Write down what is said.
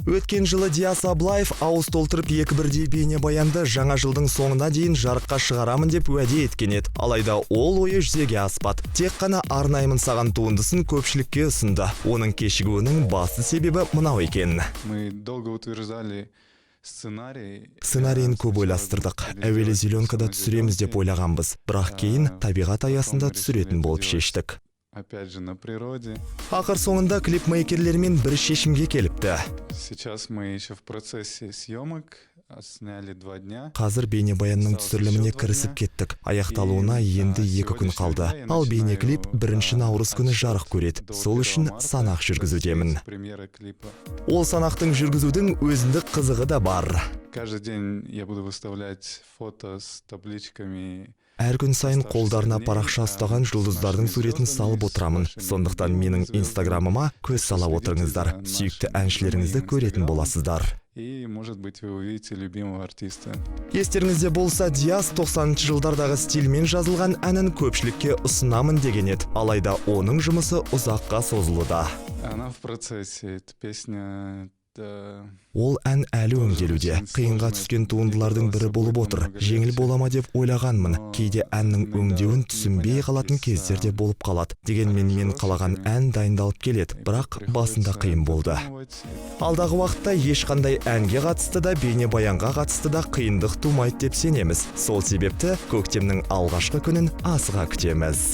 Өткен жылы Диас Аблаев ауыз толтырып екі бірдей бейнебаянды жаңа жылдың соңына дейін жарыққа шығарамын деп уәде еткен еді. Алайда ол ойы жүзеге аспады. Тек қана арнаймын саған туындысын көпшілікке ұсынды. Оның кешігуінің басты себебі мынау екен. Мы долго утверждали Сценарийін көп ойластырдық. Әуелі зеленкада түсіреміз деп ойлағанбыз. Бірақ кейін табиғат аясында түсіретін болып шештік. Опять же на природе. Ақыр соңында клипмейкерлермен бір шешімге келіпті. Сейчас мы еще в процессе съемок. Сняли 2 дня. Қазір бейнебаянның түсіріліміне кірісіп кеттік. Аяқталуына енді 2 күн қалды. Ал бейнеклип 1 наурыз күні жарық көреді. Сол үшін санақ жүргізудемін. Ол санақтың жүргізудің өзіндік қызығы да бар. Каждый день я буду выставлять фото с табличками. Әр күн сайын қолдарына парақша ұстаған жұлдыздардың суретін салып отырамын. Сондықтан менің инстаграмыма көз сала отырыңыздар. Сүйікті әншілеріңізді көретін боласыздар. И, может быть, вы увидите любимого артиста. Естеріңізде болса, Диас 90-шы жылдардағы стильмен жазылған әнін көпшілікке ұсынамын деген еді. Алайда оның жұмысы ұзаққа созылуда. Она в процессе. Эта песня... Ол ән әлі өңделуде. Қиынға түскен туындылардың бірі болып отыр. Жеңіл болама деп ойлағанмын. Кейде әннің өңдеуін түсінбей қалатын кездерде болып қалады. Дегенмен мен қалаған ән дайындалып келеді. Бірақ басында қиын болды. Алдағы уақытта ешқандай әнге қатысты да, бейнебаянға қатысты да қиындық тумайды деп сенеміз. Сол себепті көктемнің алғашқы күнін асыға күтеміз.